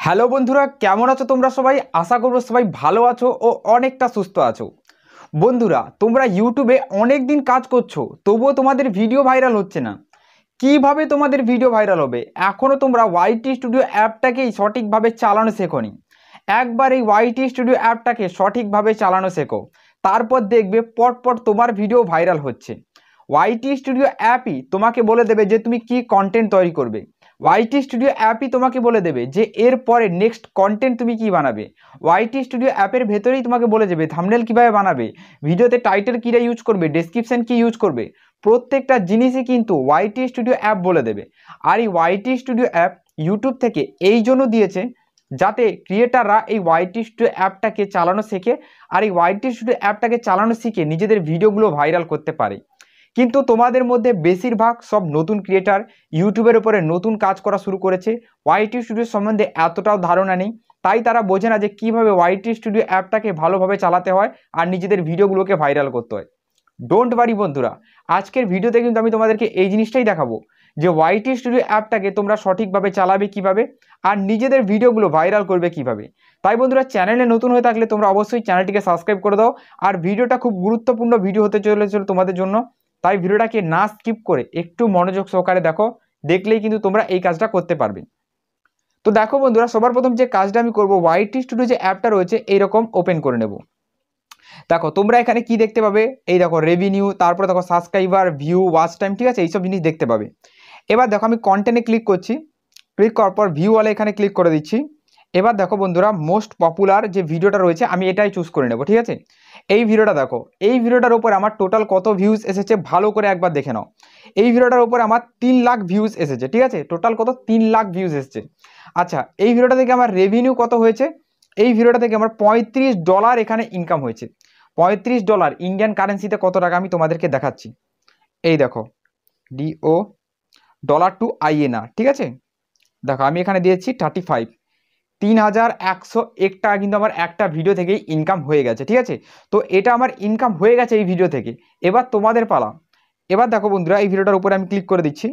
Hello বন্ধুরা, কেমন আছো তোমরা সবাই? আশা করবো সবাই ভালো আছো ও অনেকটা সুস্থ আছো। বন্ধুরা, তোমরা ইউটিউবে অনেক দিন কাজ করছো, তবুও তোমাদের ভিডিও ভাইরাল হচ্ছে না। কিভাবে তোমাদের ভিডিও ভাইরাল হবে? এখনও তোমরা ওয়াইটি স্টুডিও অ্যাপটাকেই সঠিকভাবে চালানো শেখোনি। একবার এই ওয়াইটি স্টুডিও অ্যাপটাকে সঠিকভাবে চালানো শেখো, তারপর দেখবে পরপর তোমার ভিডিও ভাইরাল হচ্ছে। ওয়াইটি স্টুডিও অ্যাপই তোমাকে বলে দেবে যে তুমি কি কন্টেন্ট তৈরি করবে। ওয়াইটি স্টুডিও অ্যাপই তোমাকে বলে দেবে যে এরপরে নেক্সট কন্টেন্ট তুমি কি বানাবে। ওয়াইটি স্টুডিও অ্যাপের ভেতরেই তোমাকে বলে দেবে থাম্বনেল কীভাবে বানাবে, ভিডিওতে টাইটেল কীটা ইউজ করবে, ডেসক্রিপশন কী ইউজ করবে। প্রত্যেকটা জিনিসই কিন্তু ওয়াইটি স্টুডিও অ্যাপ বলে দেবে। আর এই ওয়াইটি স্টুডিও অ্যাপ ইউটিউব থেকে এই জন্য দিয়েছে যাতে ক্রিয়েটাররা এই ওয়াইটি স্টুডিও অ্যাপটাকে চালানো শেখে, আর এই ওয়াইটি স্টুডিও অ্যাপটাকে চালানো শিখে নিজেদের ভিডিওগুলো ভাইরাল করতে পারে। কিন্তু তোমাদের মধ্যে বেশিরভাগ সব নতুন ক্রিয়েটার ইউটিউবের উপরে নতুন কাজ করা শুরু করেছে, ওয়াইটি স্টুডিও সম্বন্ধে এতটাও ধারণা নেই, তাই তারা বোঝে না যে কীভাবে ওয়াইটি স্টুডিও অ্যাপটাকে ভালোভাবে চালাতে হয় আর নিজেদের ভিডিওগুলোকে ভাইরাল করতে হয়। ডোন্ট ওয়ারি বন্ধুরা, আজকের ভিডিওতে কিন্তু আমি তোমাদেরকে এই জিনিসটাই দেখাবো যে ওয়াইটি স্টুডিও অ্যাপটাকে তোমরা সঠিকভাবে চালাবে কিভাবে আর নিজেদের ভিডিওগুলো ভাইরাল করবে কিভাবে। তাই বন্ধুরা, চ্যানেলে নতুন হয়ে থাকলে তোমরা অবশ্যই চ্যানেলটিকে সাবস্ক্রাইব করে দাও। আর ভিডিওটা খুব গুরুত্বপূর্ণ ভিডিও হতে চলেছিল তোমাদের জন্য, তাই ভিডিওটাকে না স্কিপ করে একটু মনোযোগ সহকারে দেখো, দেখলেই কিন্তু তোমরা এই কাজটা করতে পারবে। তো দেখো বন্ধুরা, সবার প্রথম যে কাজটা আমি করবো, ওয়াইটি স্টুডিও যে অ্যাপটা রয়েছে এইরকম ওপেন করে নেব। দেখো তোমরা এখানে কি দেখতে পাবে, এই দেখো রেভিনিউ, তারপরে দেখো সাবস্ক্রাইবার, ভিউ, ওয়াচ টাইম, ঠিক আছে, এইসব জিনিস দেখতে পাবে। এবার দেখো আমি কন্টেন্টে ক্লিক করছি, ক্লিক করার পর ভিউ ওয়ালে এখানে ক্লিক করে দিচ্ছি। এবার দেখো বন্ধুরা, মোস্ট পপুলার যে ভিডিওটা রয়েছে আমি এটাই চুজ করে নেব, ঠিক আছে। এই ভিডিওটা দেখো, এই ভিডিওটার উপর আমার টোটাল কত ভিউজ এসেছে ভালো করে একবার দেখে নাও। এই ভিডিওটার উপর আমার 3 লাখ ভিউজ এসেছে, ঠিক আছে, টোটাল কত 3 লাখ ভিউজ এসেছে। আচ্ছা, এই ভিডিওটা থেকে আমার রেভিনিউ কত হয়েছে? এই ভিডিওটা থেকে আমার $35 এখানে ইনকাম হয়েছে। $35 ইন্ডিয়ান কারেন্সিতে কত টাকা আমি তোমাদেরকে দেখাচ্ছি। এই দেখো ডিও $2 ঠিক আছে। দেখো আমি এখানে দিয়েছি 35, 3101 টাকা কিন্তু আমার একটা ভিডিও থেকেই ইনকাম হয়ে গেছে, ঠিক আছে। তো এটা আমার ইনকাম হয়ে গেছে এই ভিডিও থেকে। এবার তোমাদের পালা। এবার দেখো বন্ধুরা, এই ভিডিওটার উপরে আমি ক্লিক করে দিচ্ছি।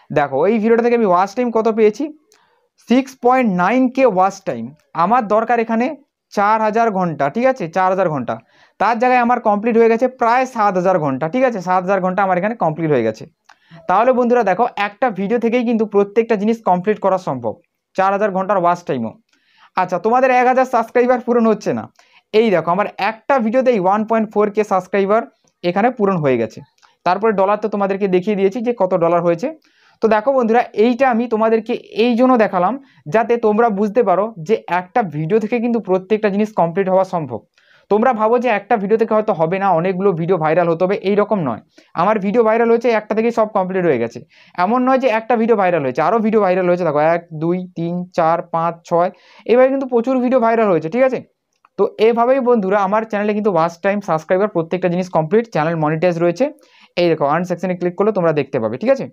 দেখো এই ভিডিওটা থেকে আমি ওয়াচ টাইম কত পেয়েছি, 6.9K ওয়াচ টাইম। আমার দরকার এখানে 4000 ঘন্টা, ঠিক আছে, 4000 ঘন্টা। তার জায়গায় আমার কমপ্লিট হয়ে গেছে প্রায় 7000 ঘন্টা, ঠিক আছে, 7000 ঘন্টা আমার এখানে কমপ্লিট হয়ে গেছে। তাহলে বন্ধুরা দেখো, একটা ভিডিও থেকেই কিন্তু প্রত্যেকটা জিনিস কমপ্লিট করা সম্ভব, 4000 ঘন্টার ওয়াচ টাইমও। আচ্ছা, তোমাদের 1000 সাবস্ক্রাইবার পূরণ হচ্ছে না। এই দেখো আমার একটা ভিডিওতেই 1.4K সাবস্ক্রাইবার এখানে পূরণ হয়ে গেছে। তারপরে ডলার তো তোমাদেরকে দেখিয়ে দিয়েছি যে কত ডলার হয়েছে। তো দেখো বন্ধুরা, এইটা আমি তোমাদেরকে এই জন্য দেখালাম যাতে তোমরা বুঝতে পারো যে একটা ভিডিও থেকে কিন্তু প্রত্যেকটা জিনিস কমপ্লিট হওয়া সম্ভব। তোমরা ভাবো যে একটা ভিডিও থেকে হয়তো হবে না, অনেকগুলো ভিডিও ভাইরাল হতে হবে, এইরকম নয়। আমার ভিডিও ভাইরাল হয়েছে একটা থেকে সব কমপ্লিট হয়ে গেছে, এমন নয় যে একটা ভিডিও ভাইরাল হয়েছে, আরও ভিডিও ভাইরাল হয়েছে। দেখো 1 2 3 4 5 6, এভাবে কিন্তু প্রচুর ভিডিও ভাইরাল হয়েছে, ঠিক আছে। তো এভাবেই বন্ধুরা আমার চ্যানেলে কিন্তু ওয়াচ টাইম, সাবস্ক্রাইবার প্রত্যেকটা জিনিস কমপ্লিট, চ্যানেল মনিটাইজ রয়েছে। এই দেখো আর্ন সেকশনে ক্লিক করলে তোমরা দেখতে পাবে, ঠিক আছে।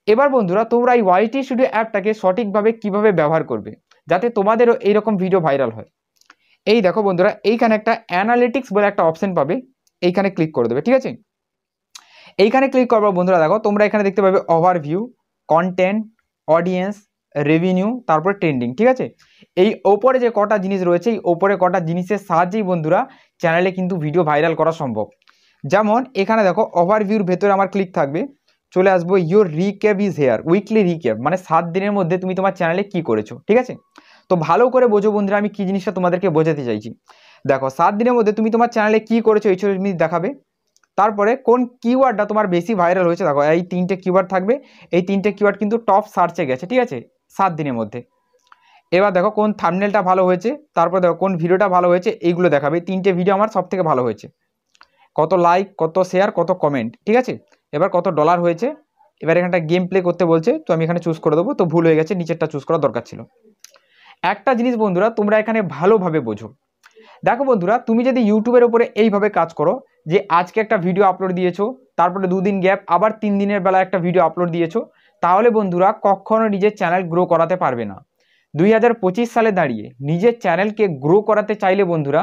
এবার বন্ধুরা, তোমরা এই ওয়াইটি স্টুডিও অ্যাপটাকে সঠিকভাবে কিভাবে ব্যবহার করবে যাতে তোমাদেরও এইরকম ভিডিও ভাইরাল হয়। এই দেখো বন্ধুরা, এইখানে একটা অ্যানালিটিক্স বলে একটা অপশন পাবে, এইখানে ক্লিক করে দেবে, ঠিক আছে। এইখানে ক্লিক করবো বন্ধুরা, দেখো তোমরা এখানে দেখতে পাবে ওভারভিউ, কন্টেন্ট, অডিয়েন্স, রেভিনিউ, তারপর ট্রেন্ডিং, ঠিক আছে। এই ওপরে যে কটা জিনিস রয়েছে, এই ওপরে কটা জিনিসের সাহায্যেই বন্ধুরা চ্যানেলে কিন্তু ভিডিও ভাইরাল করা সম্ভব। যেমন এখানে দেখো ওভারভিউর ভেতরে আমার ক্লিক থাকবে, চলে আসবো your recap is here, weekly recap, মানে 7 দিনের মধ্যে তুমি তোমার চ্যানেলে কি করেছো, ঠিক আছে। তো ভালো করে বোঝো বন্ধুরা, আমি কি জিনিসটা তোমাদেরকে বোঝাতে চাইছি। দেখো 7 দিনের মধ্যে তুমি তোমার চ্যানেলে কি করেছো এই ছবি দেখাবে। তারপরে কোন কিওয়ার্ডটা তোমার বেশি ভাইরাল হয়েছে, দেখো এই 3টে কিওয়ার্ড থাকবে, এই 3টে কিওয়ার্ড কিন্তু টপ সার্চে গেছে, ঠিক আছে, 7 দিনের মধ্যে। এবার দেখো কোন থাম্বনেলটা ভালো হয়েছে, তারপর দেখো কোন ভিডিওটা ভালো হয়েছে, এইগুলো দেখাবে। 3টে ভিডিও আমার সব থেকে ভালো হয়েছে, কত লাইক, কত শেয়ার, কত কমেন্ট, ঠিক আছে। এবার কত ডলার হয়েছে। এবার এখানটা গেম প্লে করতে বলছে, তো আমি এখানে চুজ করে দেবো, তো ভুল হয়ে গেছে, নিচেরটা চুজ করা দরকার ছিল। একটা জিনিস বন্ধুরা তোমরা এখানে ভালোভাবে বোঝো। দেখো বন্ধুরা, তুমি যদি ইউটিউবের উপরে এইভাবে কাজ করো যে আজকে একটা ভিডিও আপলোড দিয়েছো, তারপরে 2 দিন গ্যাপ, আবার 3 দিনের বেলা একটা ভিডিও আপলোড দিয়েছো, তাহলে বন্ধুরা কখনো নিজের চ্যানেল গ্রো করাতে পারবে না। 2025 সালে দাঁড়িয়ে নিজের চ্যানেলকে গ্রো করাতে চাইলে বন্ধুরা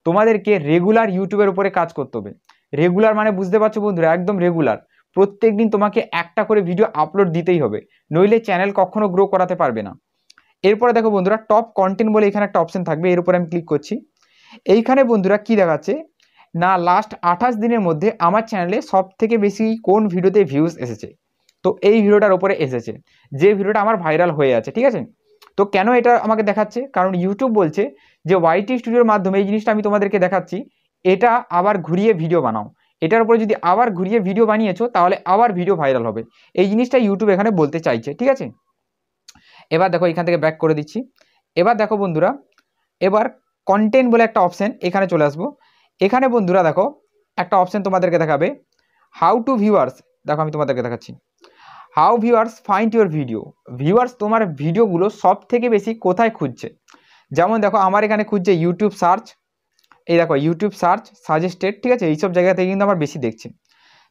তোমাদেরকে রেগুলার ইউটিউবের উপরে কাজ করতে হবে। রেগুলার মানে বুঝতে পারছো বন্ধুরা, একদম রেগুলার, প্রত্যেক দিন তোমাকে একটা করে ভিডিও আপলোড দিতেই হবে, নইলে চ্যানেল কখনো গ্রো করাতে পারবে না। এরপরে দেখো বন্ধুরা টপ কন্টেন্ট বলে এখানে একটা অপশন থাকবে, এর উপরে আমি ক্লিক করছি। এইখানে বন্ধুরা কি দেখাচ্ছে না, লাস্ট 28 দিনের মধ্যে আমার চ্যানেলে সব থেকে বেশি কোন ভিডিওতে ভিউজ এসেছে। তো এই ভিডিওটার উপরে এসেছে, যে ভিডিওটা আমার ভাইরাল হয়ে আছে, ঠিক আছে। তো কেন এটা আমাকে দেখাচ্ছে, কারণ ইউটিউব বলছে যে ওয়াইটি স্টুডিওর মাধ্যমে এই জিনিসটা আমি তোমাদেরকে দেখাচ্ছি, এটা আবার ঘুরিয়ে ভিডিও বানাও, এটার উপরে যদি আবার ঘুরিয়ে ভিডিও বানিয়েছো তাহলে আবার ভিডিও ভাইরাল হবে। এই জিনিসটা ইউটিউব এখানে বলতে চাইছে, ঠিক আছে। এবার দেখো এখান থেকে ব্যাক করে দিচ্ছি। এবার দেখো বন্ধুরা, এবার কন্টেন্ট বলে একটা অপশন, এখানে চলে আসবো। এখানে বন্ধুরা দেখো একটা অপশন তোমাদেরকে দেখাবে, হাউ টু ভিউয়ার্স। দেখো আমি তোমাদেরকে দেখাচ্ছি, how viewers find your video. Viewers তোমার ভিডিওগুলো সব থেকে বেশি কোথায় খুঁজছে। যেমন দেখো আমার এখানে খুঁজছে ইউটিউব সার্চ, এই দেখো ইউটিউব সার্চ সাজেস্টেড, ঠিক আছে, এইসব জায়গা থেকে কিন্তু আমার বেশি দেখছে।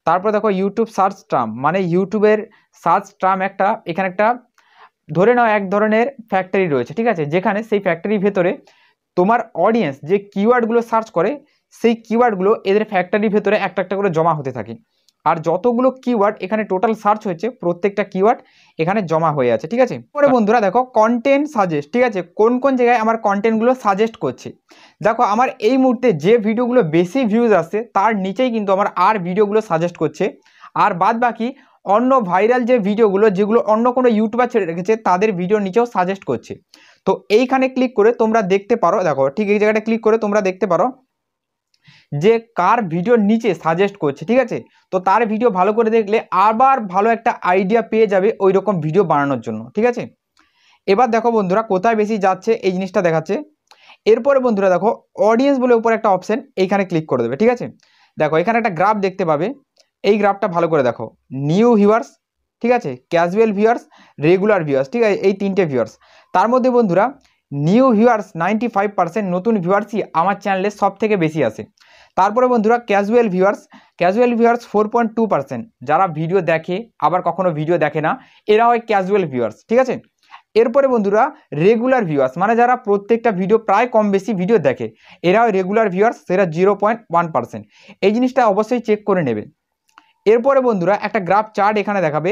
তারপর দেখো ইউটিউব সার্চ টার্ম, মানে ইউটিউবের সার্চ টার্ম একটা, এখানে একটা ধরে নাও এক ধরনের ফ্যাক্টরি রয়েছে, ঠিক আছে, যেখানে সেই ফ্যাক্টরির ভেতরে তোমার অডিয়েন্স যে কিওয়ার্ডগুলো সার্চ করে সেই কিওয়ার্ডগুলো এদের ফ্যাক্টরির ভেতরে একটা একটা করে জমা হতে থাকে। আর যতগুলো কিওয়ার্ড এখানে টোটাল সার্চ হয়েছে প্রত্যেকটা কিওয়ার্ড এখানে জমা হয়ে আছে, ঠিক আছে। পরে বন্ধুরা দেখো কন্টেন্ট সাজেস্ট, ঠিক আছে, কোন কোন জায়গায় আমার কন্টেন্টগুলো সাজেস্ট করছে। দেখো আমার এই মুহূর্তে যে ভিডিওগুলো বেশি ভিউজ আসছে তার নিচেই কিন্তু আমার আর ভিডিওগুলো সাজেস্ট করছে, আর বাদ বাকি অন্য ভাইরাল যে ভিডিওগুলো যেগুলো অন্য কোনো ইউটিউবার ছেড়ে রেখেছে তাদের ভিডিও নিচেও সাজেস্ট করছে। তো এইখানে ক্লিক করে তোমরা দেখতে পারো, দেখো ঠিক এই জায়গাটা ক্লিক করে তোমরা দেখতে পারো যে কার ভিডিওর নিচে সাজেস্ট করছে, ঠিক আছে। তো তার ভিডিও ভালো করে দেখলে আবার ভালো একটা আইডিয়া পেয়ে যাবে ওই রকম ভিডিও বানানোর জন্য, ঠিক আছে। এবার দেখো বন্ধুরা কোথায় বেশি যাচ্ছে এই জিনিসটা দেখাচ্ছে। এরপরে বন্ধুরা দেখো অডিয়েন্স বলে উপরে একটা অপশন, এইখানে ক্লিক করে দেবে, ঠিক আছে। দেখো এখানে একটা গ্রাফ দেখতে পাবে, এই গ্রাফটা ভালো করে দেখো, নিউ ভিউয়ার্স, ঠিক আছে, ক্যাজুয়াল ভিউয়ার্স, রেগুলার ভিউয়ার্স, ঠিক আছে, এই তিনটে ভিউয়ার্স। তার মধ্যে বন্ধুরা নিউ ভিউয়ার্স 95% নতুন ভিউয়ার্সই আমার চ্যানেলে সব থেকে বেশি আসে। তারপরে বন্ধুরা ক্যাজুয়াল ভিউয়ার্স 4.2%, যারা ভিডিও দেখে আবার কখনো ভিডিও দেখে না, এরা হয় ক্যাজুয়াল ভিউয়ার্স, ঠিক আছে। এরপরে বন্ধুরা রেগুলার ভিউয়ার্স, মানে যারা প্রত্যেকটা ভিডিও প্রায় কম বেশি ভিডিও দেখে, এরা হয় রেগুলার ভিউয়ার্স, সেটা 0.1%। এই জিনিসটা অবশ্যই চেক করে নেবে। এরপরে বন্ধুরা একটা গ্রাফ চার্ট এখানে দেখাবে,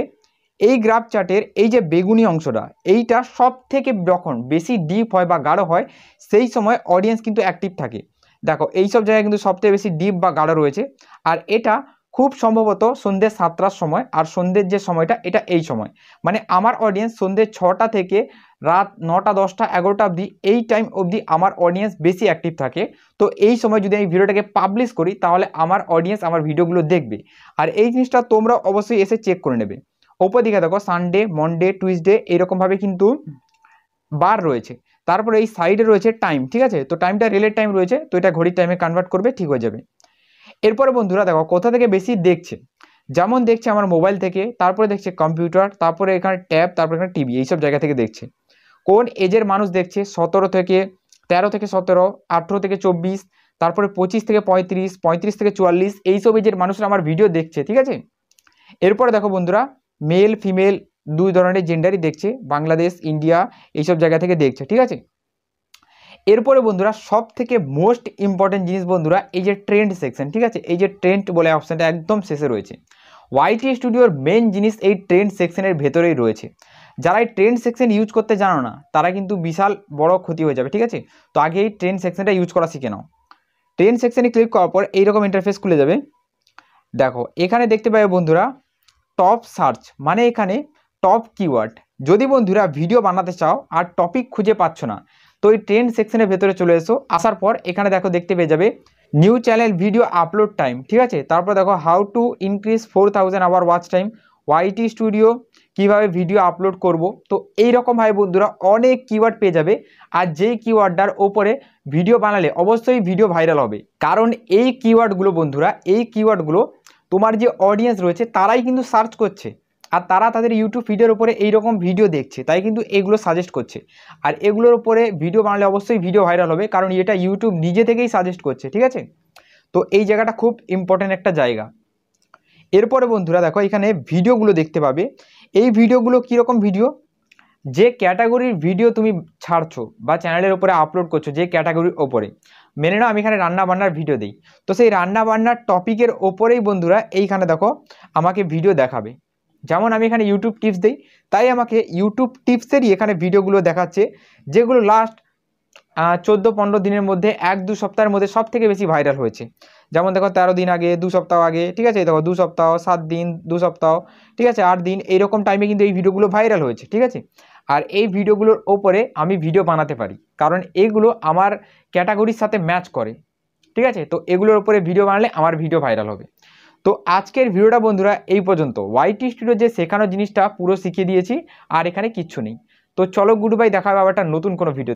এই গ্রাফ চার্টের এই যে বেগুনি অংশটা, এইটা সব থেকে যখন বেশি ডিপ হয় বা গাঢ় হয় সেই সময় অডিয়েন্স কিন্তু অ্যাক্টিভ থাকে। দেখো এইসব জায়গায় কিন্তু সবথেকে বেশি ডিপ বা গাঢ় রয়েছে, আর এটা খুব সম্ভবত সন্ধ্যে 7টার সময়, আর সন্ধ্যের যে সময়টা এটা এই সময়, মানে আমার অডিয়েন্স সন্ধ্যে 6টা থেকে রাত 9টা 10টা 11টা অবধি, এই টাইম অবধি আমার অডিয়েন্স বেশি অ্যাক্টিভ থাকে। তো এই সময় যদি আমি ভিডিওটাকে পাবলিশ করি তাহলে আমার অডিয়েন্স আমার ভিডিওগুলো দেখবে, আর এই জিনিসটা তোমরা অবশ্যই এসে চেক করে নেবে। ওপর দিকে দেখো সানডে, মনডে, টুইসডে এরকমভাবে কিন্তু বার রয়েছে। তারপরে এই সাইডে রয়েছে টাইম, ঠিক আছে, তো টাইমটা রেলের টাইম রয়েছে, তো এটা ঘড়ির টাইমে কনভার্ট করবে, ঠিক হয়ে যাবে। এরপরে বন্ধুরা দেখো কোথা থেকে বেশি দেখছে, যেমন দেখছে আমার মোবাইল থেকে, তারপরে দেখছে কম্পিউটার, তারপরে এখানে ট্যাব, তারপরে এখানে টিভি, এইসব জায়গা থেকে দেখছে। কোন এজের মানুষ দেখছে, 13 থেকে 17, 18 থেকে 24, তারপরে 25 থেকে 35, 35 থেকে 44, এইসব এজের মানুষরা আমার ভিডিও দেখছে, ঠিক আছে। এরপরে দেখো বন্ধুরা মেল ফিমেল দুই ধরনের জেন্ডারই দেখছে, বাংলাদেশ ইন্ডিয়া এইসব জায়গা থেকে দেখছে, ঠিক আছে। এরপরে বন্ধুরা সব থেকে মোস্ট ইম্পর্টেন্ট জিনিস বন্ধুরা এই যে ট্রেন্ড সেকশন, ঠিক আছে, এই যে ট্রেন্ড বলে অপশানটা একদম শেষে রয়েছে। ওয়াইটি স্টুডিওর মেন জিনিস এই ট্রেন্ড সেকশনের ভেতরেই রয়েছে। যারা এই ট্রেন্ড সেকশন ইউজ করতে জানো না তারা কিন্তু বিশাল বড় ক্ষতি হয়ে যাবে, ঠিক আছে। তো আগে এই ট্রেন্ড সেকশনটা ইউজ করা শিখে নাও। ট্রেন্ড সেকশনে ক্লিক করার পর এইরকম ইন্টারফেস খুলে যাবে। দেখো এখানে দেখতে পাবে বন্ধুরা টপ সার্চ, মানে এখানে টপ কিওয়ার্ড। যদি বন্ধুরা ভিডিও বানাতে চাও আর টপিক খুঁজে পাচ্ছ না, তো এই ট্রেন্ড সেকশনের ভেতরে চলে এসো। আসার পর এখানে দেখো দেখতে পেয়ে যাবে new channel video upload time, ঠিক আছে। তারপর দেখো how to increase 4000 hour watch time, YT studio কীভাবে ভিডিও আপলোড করব। তো এইরকমভাবে বন্ধুরা অনেক কিওয়ার্ড পেয়ে যাবে, আর যেই কিওয়ার্ডটার ওপরে ভিডিও বানালে অবশ্যই ভিডিও ভাইরাল হবে, কারণ এই কিওয়ার্ডগুলো বন্ধুরা, এই কিওয়ার্ডগুলো তোমার যে অডিয়েন্স রয়েছে তারাই কিন্তু সার্চ করছে, আর তারা তাদের ইউটিউব ভিডিওর উপরে এইরকম ভিডিও দেখছে, তাই কিন্তু এগুলো সাজেস্ট করছে। আর এগুলোর উপরে ভিডিও বানালে অবশ্যই ভিডিও ভাইরাল হবে, কারণ এটা ইউটিউব নিজে থেকেই সাজেস্ট করছে, ঠিক আছে। তো এই জায়গাটা খুব ইম্পর্টেন্ট একটা জায়গা। এরপরে বন্ধুরা দেখো এখানে ভিডিওগুলো দেখতে পাবে, এই ভিডিওগুলো কীরকম ভিডিও, যে ক্যাটাগরির ভিডিও তুমি ছাড়ছো বা চ্যানেলের উপরে আপলোড করছো, যে ক্যাটাগরির ওপরে, মেনে নাও আমি এখানে রান্না বান্নার ভিডিও দিই, তো সেই রান্না বান্নার টপিকের ওপরেই বন্ধুরা এইখানে দেখো আমাকে ভিডিও দেখাবে, যেমন আমি এখানে ইউটিউব টিপস দিই, তাই আমাকে ইউটিউব টিপসেরই এখানে ভিডিওগুলো দেখাচ্ছে যেগুলো লাস্ট 14-15 দিনের মধ্যে 1-2 সপ্তাহের মধ্যে সব থেকে বেশি ভাইরাল হয়েছে। যেমন দেখো 13 দিন আগে, 2 সপ্তাহ আগে, ঠিক আছে, দেখো 2 সপ্তাহ, 7 দিন, 2 সপ্তাহ, ঠিক আছে, 8 দিন, এইরকম টাইমে কিন্তু এই ভিডিওগুলো ভাইরাল হয়েছে, ঠিক আছে। আর এই ভিডিওগুলোর ওপরে আমি ভিডিও বানাতে পারি, কারণ এইগুলো আমার ক্যাটাগরির সাথে ম্যাচ করে, ঠিক আছে। তো এগুলোর উপরে ভিডিও বানালে আমার ভিডিও ভাইরাল হবে। তো আজকের ভিডিওটা বন্ধুরা এই পর্যন্ত। ওয়াইটি স্টুডিও যে শেখানোর জিনিসটা পুরো শিখিয়ে দিয়েছি, আর এখানে কিচ্ছু নেই। তো চলো গুড বাই, দেখা হবে আবার একটা নতুন কোনো ভিডিও।